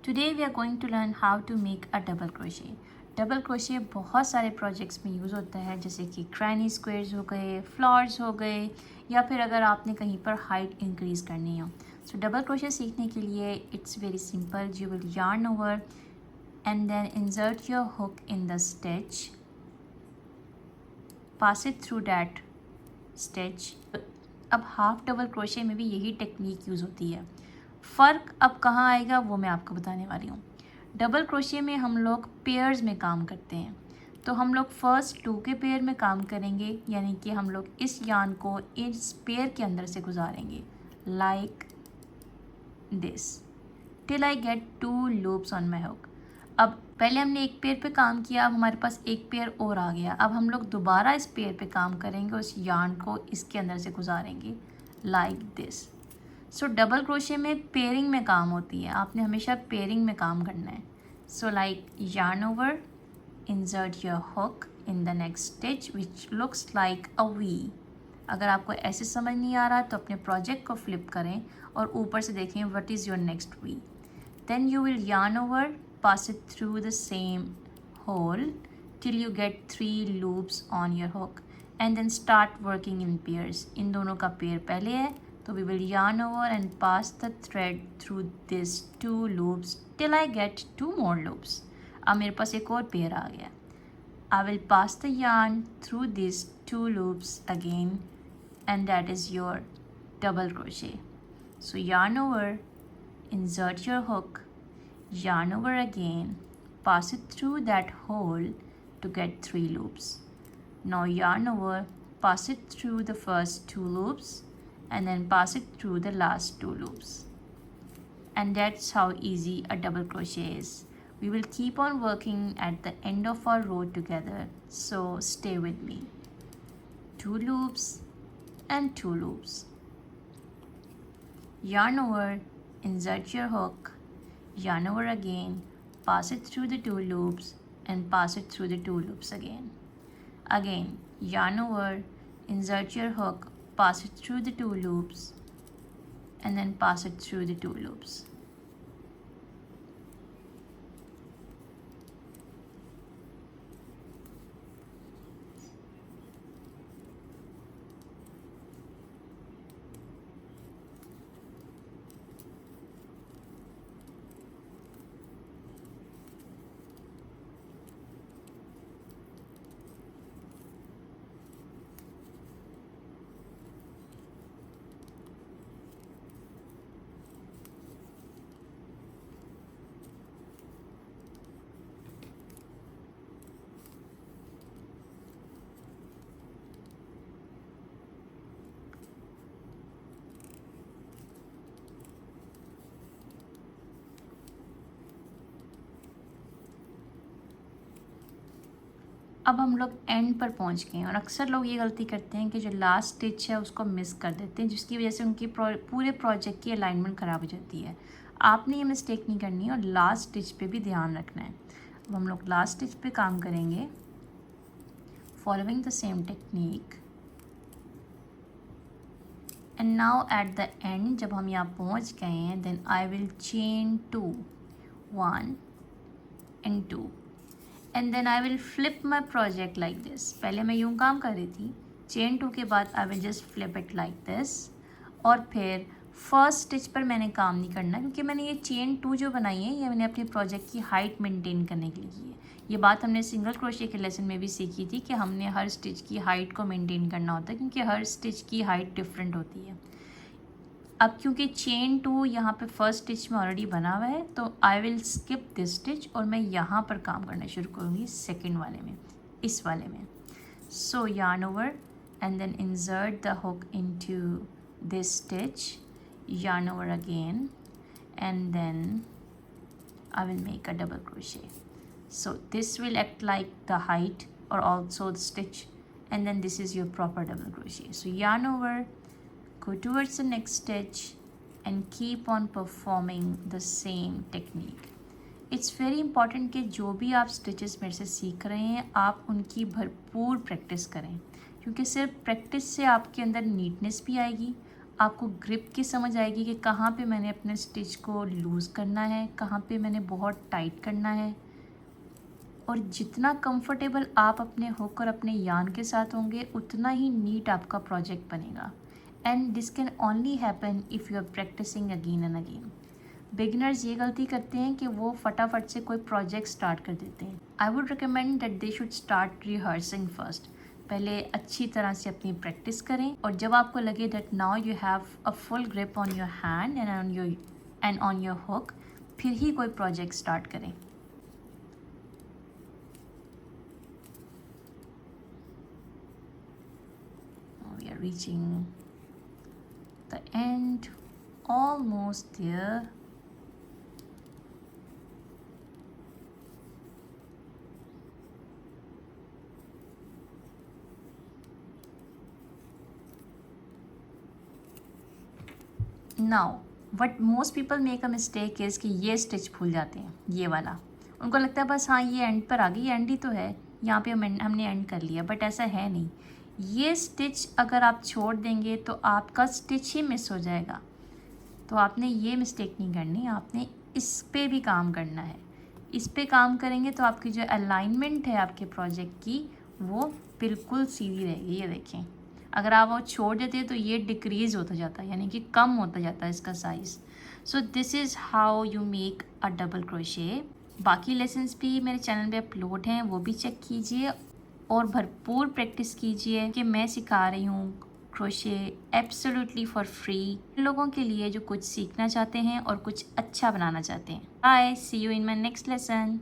Today we are going to learn how to make a double crochet. Double crochet बहुत सारे projects में use होता है, जैसे कि ग्रैनी स्क्वेयर्स हो गए, फ्लावर्स हो गए, या फिर अगर आपने कहीं पर हाइट इंक्रीज़ करनी हो. सो डबल क्रोशे सीखने के लिए it's very simple. You will yarn over and then insert your hook in the stitch, pass it through that stitch. अब हाफ डबल क्रोशे में भी यही टेक्निक यूज़ होती है. फ़र्क अब कहाँ आएगा वो मैं आपको बताने वाली हूँ. डबल क्रोशे में हम लोग पेयर्स में काम करते हैं, तो हम लोग फर्स्ट 2 के पेयर में काम करेंगे, यानी कि हम लोग इस यार्न को इस पेयर के अंदर से गुजारेंगे like this till I get 2 loops on my hook. अब पहले हमने एक पेयर पे काम किया, अब हमारे पास एक पेयर और आ गया. अब हम लोग दोबारा इस पेयर पे काम करेंगे, उस यार्न को इसके अंदर से गुजारेंगे like this. So double crochet में पेयरिंग में काम होती है, आपने हमेशा पेयरिंग में काम करना है. So like yarn over, insert your hook in the next stitch which looks like a V. अगर आपको ऐसे समझ नहीं आ रहा तो अपने प्रोजेक्ट को फ्लिप करें और ऊपर से देखें what is your next V. Then you will yarn over, pass it through the same hole till you get 3 loops on your hook and then start working in pairs. इन दोनों का pair पहले है, तो we will yarn over and pass the thread through these 2 loops till I get 2 more loops. अब मेरे पास एक और pair आ गया. I will pass the yarn through these 2 loops again and that is your double crochet. So yarn over, insert your hook, yarn over again, pass it through that hole to get 3 loops. Now yarn over, pass it through the first 2 loops and then pass it through the last 2 loops. And that's how easy a double crochet is. We will keep on working at the end of our row together, so stay with me. 2 loops and 2 loops. Yarn over, insert your hook, yarn over again, pass it through the 2 loops and pass it through the 2 loops again. Again, yarn over, insert your hook, pass it through the 2 loops and then pass it through the 2 loops. अब हम लोग and पर पहुंच गए हैं और अक्सर लोग ये गलती करते हैं कि जो लास्ट स्टिच है उसको मिस कर देते हैं, जिसकी वजह से उनकी पूरे प्रोजेक्ट की अलाइनमेंट ख़राब हो जाती है. आपने ये मिस्टेक नहीं करनी है और लास्ट स्टिच पे भी ध्यान रखना है. अब हम लोग लास्ट स्टिच पे काम करेंगे following the same technique. And now at the end जब हम यहाँ पहुँच गए हैं, then I will chain 2 1 and 2 and then I will flip my project like this. पहले मैं यूँ काम कर रही थी, चेन 2 के बाद I will just flip it like this. और फिर फर्स्ट स्टिच पर मैंने काम नहीं करना, क्योंकि मैंने ये चेन 2 जो बनाई है ये मैंने अपने प्रोजेक्ट की हाइट मेंटेन करने के लिए की है. ये बात हमने सिंगल क्रोशे के लेसन में भी सीखी थी कि हमने हर स्टिच की हाइट को मेंटेन करना होता है, क्योंकि हर स्टिच की हाइट डिफरेंट होती है. अब क्योंकि चेन 2 यहाँ पे फर्स्ट स्टिच में ऑलरेडी बना हुआ है, तो I will skip this stitch और मैं यहाँ पर काम करना शुरू करूँगी सेकंड वाले में, इस वाले में. सो yarn over and then insert the hook into this stitch, yarn over again and then I will make a double crochet. So this will act like the height or also the stitch, and then this is your proper double crochet. So yarn over, go towards the next stitch and keep on performing the same technique. It's very important कि जो भी आप stitches मेरे से सीख रहे हैं आप उनकी भरपूर प्रैक्टिस करें, क्योंकि सिर्फ प्रैक्टिस से आपके अंदर नीटनेस भी आएगी, आपको ग्रिप की समझ आएगी कि कहाँ पे मैंने अपने स्टिच को लूज़ करना है, कहाँ पे मैंने बहुत टाइट करना है। और जितना कंफर्टेबल आप अपने हुक और अपने यान के साथ होंगे, उतना ही नीट आपका प्रोजेक्ट बनेगा। And this can only happen if you are practising again and again. Beginners ये गलती करते हैं कि वो फटाफट से कोई प्रोजेक्ट स्टार्ट कर देते हैं। I would recommend that they should start rehearsing first. पहले अच्छी तरह से अपनी प्रैक्टिस करें, और जब आपको लगे that now you have a full grip on your hand and on your hook, फिर ही कोई प्रोजेक्ट स्टार्ट करें। We are reaching the end, almost there. Now what most people make a mistake is कि ये stitch भूल जाते हैं, ये वाला। उनको लगता है बस हाँ ये एंड पर आ गई, एंड ही तो है, यहाँ पे हमने एंड कर लिया, बट ऐसा है नहीं। ये स्टिच अगर आप छोड़ देंगे तो आपका स्टिच ही मिस हो जाएगा। तो आपने ये मिस्टेक नहीं करनी, आपने इस पे भी काम करना है। इस पे काम करेंगे तो आपकी जो अलाइनमेंट है आपके प्रोजेक्ट की, वो बिल्कुल सीधी रहेगी। ये देखें, अगर आप वो छोड़ देते हैं तो ये डिक्रीज़ होता जाता है, यानी कि कम होता जाता है इसका size. So this is how you make a double crochet. बाकी लेसन्स भी मेरे चैनल पे अपलोड हैं, वो भी चेक कीजिए और भरपूर प्रैक्टिस कीजिए कि मैं सिखा रही हूँ क्रोशे एब्सोल्युटली फॉर फ्री, लोगों के लिए जो कुछ सीखना चाहते हैं और कुछ अच्छा बनाना चाहते हैं। Bye, see you in my next lesson.